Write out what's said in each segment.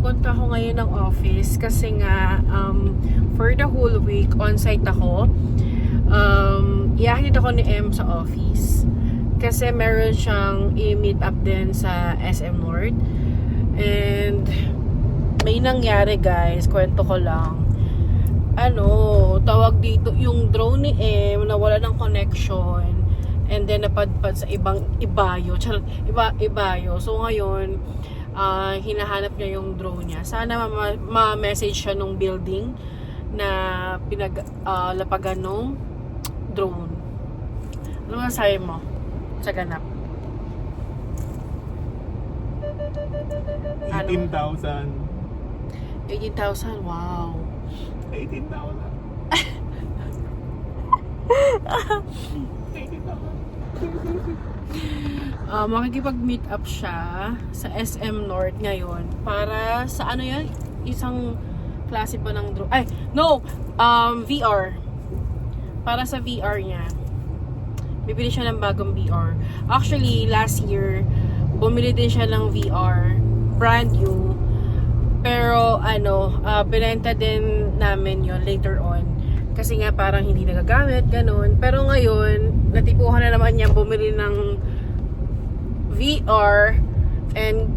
pupunta ako ngayon ng office kasi nga for the whole week on-site ako. Iyahatid ako ni M sa office kasi meron siyang i-meet up din sa SM North. And may nangyari guys, kwento ko lang. Tawag dito, yung drone ni M nawala ng connection and then napadpad sa ibang ibayo. Ibayo. So ngayon, hinahanap niya yung drone niya. Sana ma-message siya nung building na pinaglapagan nung drone. Ano masasabi mo sa ganap? 18,000. 18,000? Wow. 18,000. 18,000. Makikipag-meet up siya sa SM North ngayon para sa ano yan? Isang klase pa ng drone. Ay, no! VR. Para sa VR niya. Bibili siya ng bagong VR. Actually, last year, bumili din siya ng VR. Brand new. Pero, binenta din namin yon later on. Kasi nga parang hindi nagagamit, ganun. Pero ngayon, natipuhan na naman niya bumili ng VR. And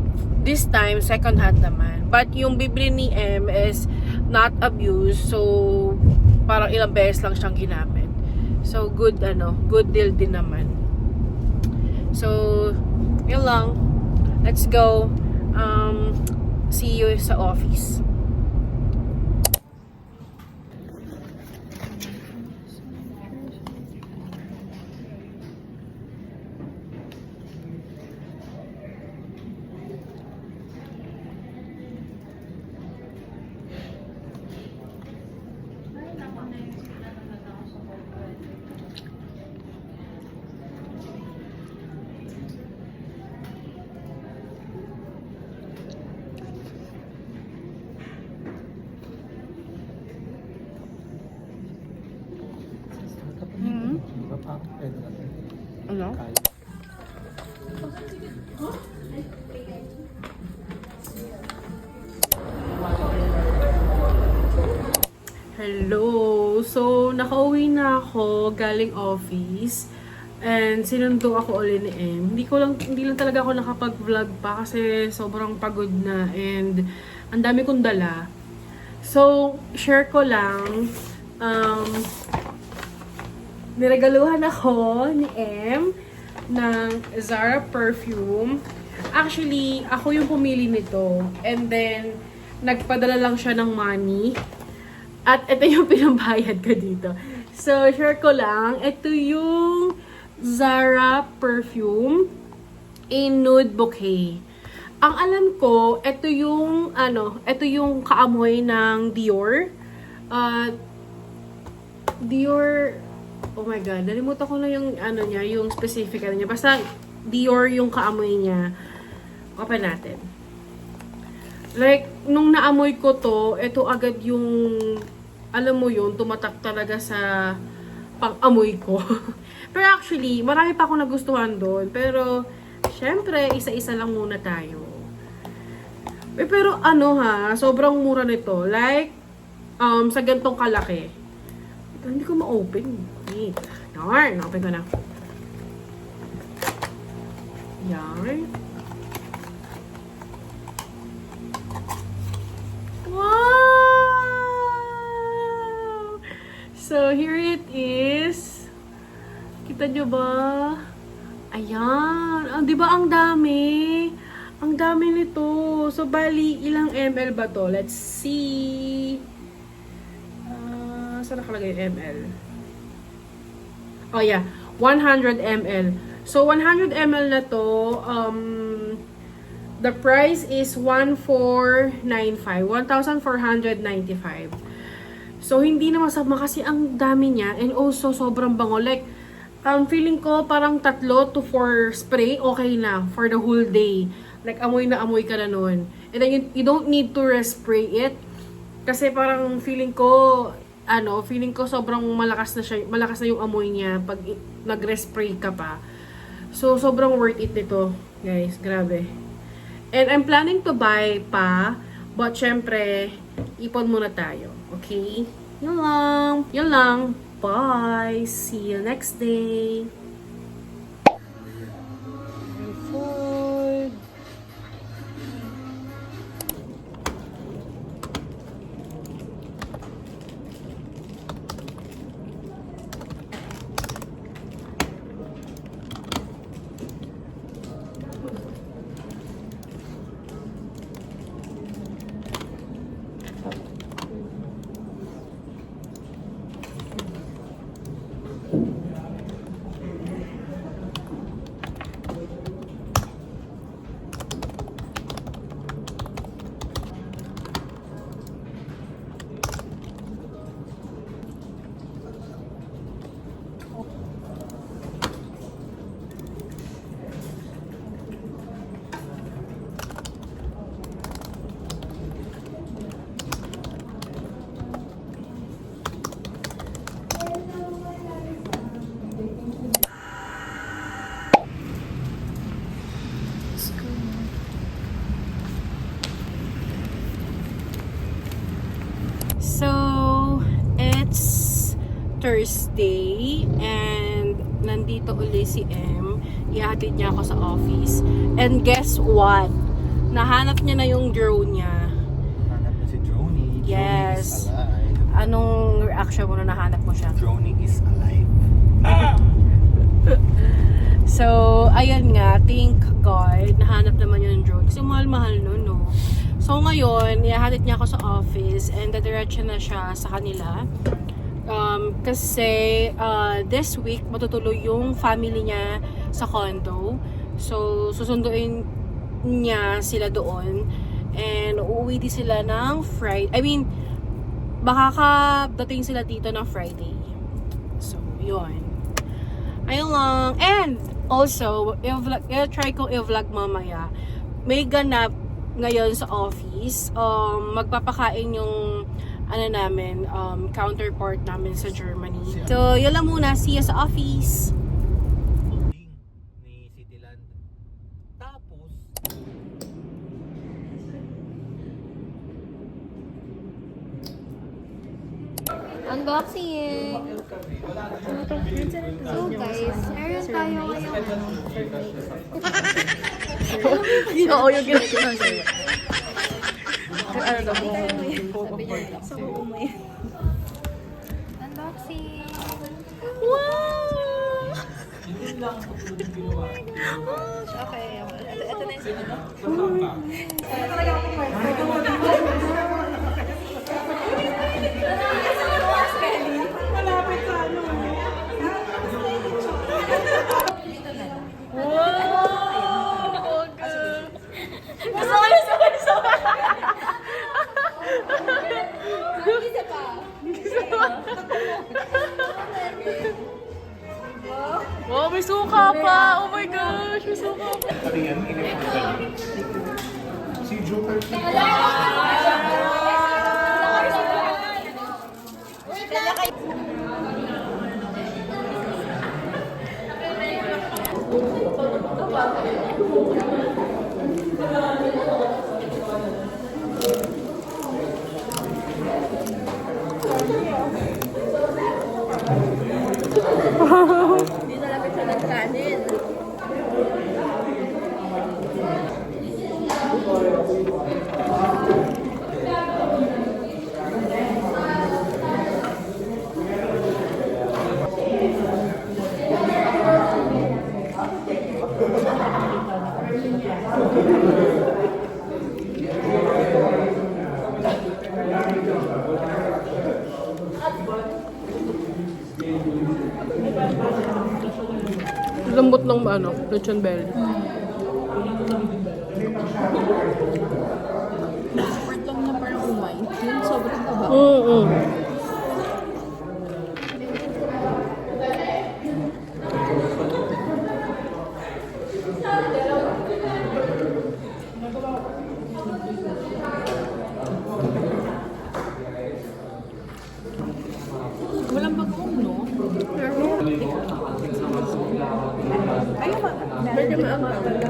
this time, second hand naman. But yung bibili ni M is not abused. So, parang ilang beses lang siyang ginamit. So, good deal din naman. So, yun lang. Let's go. See you sa office. Ano? Hello! So, nakauwi na ako galing office and sinundo ako ulit ni M. Hindi lang talaga ako nakapag-vlog pa kasi sobrang pagod na and ang dami kong dala. So, share ko lang niregaluhan ako ni M ng Zara perfume. Actually, ako yung pumili nito. And then, nagpadala lang siya ng money. At ito yung pinambayad ko dito. So, share ko lang. Ito yung Zara perfume in nude bouquet. Ang alam ko, ito yung kaamoy ng Dior. Dior, oh my god, nalimutan ko na yung niya, yung specific niya. Basta Dior yung kaamoy niya. Open natin. Like, nung naamoy ko to, ito agad yung, alam mo yun, tumatak talaga sa pang-amoy ko. Pero actually, marami pa akong nagustuhan doon. Pero, syempre, isa-isa lang muna tayo. Pero sobrang mura nito. Like, sa gantong kalaki. Hindi ko ma-open. Wait. Yarn. Open ko na. Yarn. Wow! So, here it is. Kita nyo ba? Ayan. Di ba ang dami? Ang dami nito. So, bali, ilang ml ba to? Let's see. Saan nakalagay yung ml? Oh yeah, 100 ml. So 100 ml na to, the price is 1,495. So hindi na masama kasi ang dami niya and also sobrang bango. Like, feeling ko parang 3 to 4 spray okay na for the whole day. Like amoy na amoy ka na nun. And then you don't need to respray it kasi parang feeling ko sobrang malakas na yung amoy niya pag nag-respray ka pa. So, sobrang worth it nito, guys. Grabe. And I'm planning to buy pa But syempre, ipon muna tayo. Okay? Yun lang. Yun lang. Bye! See you next day! Food! So, it's Thursday and nandito uli si M. Ihatid niya ako sa office. And guess what? Nahanap niya na yung drone niya. Hanap na si Droney. Yes. Droney is alive. Anong reaction mo na nahanap mo siya? Droney is alive. So, ayun nga, thank God, nahanap naman yung drone. Kasi mahal-mahal nun, no? So, ngayon, ihahatid niya ako sa office and dadiretso na siya sa kanila. Kasi this week, matutuloy yung family niya sa condo. So, susunduin niya sila doon. And uuwi din sila ng Friday. I mean, makakadating sila dito ng Friday. So, yun. Ayun lang. And, also, i-try ko i-vlog mamaya. May ganap ngayon sa office. Magpapakain yung namin, counterpart namin sa Germany. So, yun lang muna. See you sa office. Ni Cityland. Tapos, Unboxing! So guys, meron tayo ngayong Oo, yung ginagawa sa'yo. Ano daw mo? unboxing! Wow! Okay, ito na yung Wow, may suka pa! Oh my gosh, may suka pa! si Joker. Hindi na lapit sa nagkanin. Lambot ng lechon belly. Part lang na parang umay. Yung sobrang taba. Walang bagong, no? Medyo maangat pala.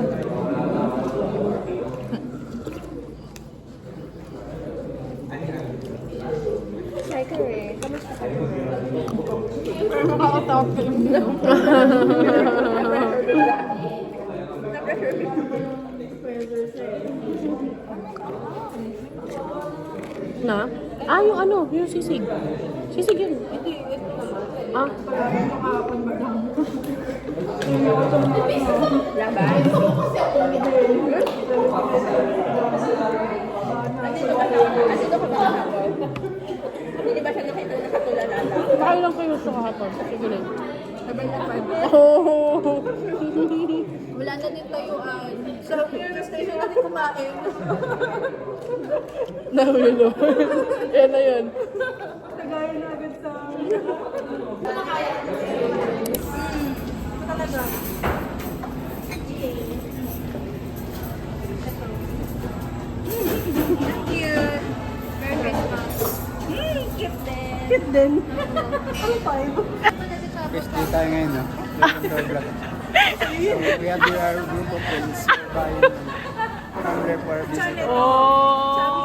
Na? Ah, yung ano, yung sisig. Sisig yun. Ah, Hindi ba siya nakatulala? kakain lang kayo sa kahapon. Sige lang. Sabay na 5. Oh. Wala na din tayuan. Sarap yun. Station natin kumain. Nahulilo. Yan na yun. Tagayan na agad sa... Talaga. Cute. Very cute din. Cute din. Ano tayo? Best day tayo ngayon, no? So we have here our group of friends buying from there for visit. Oh.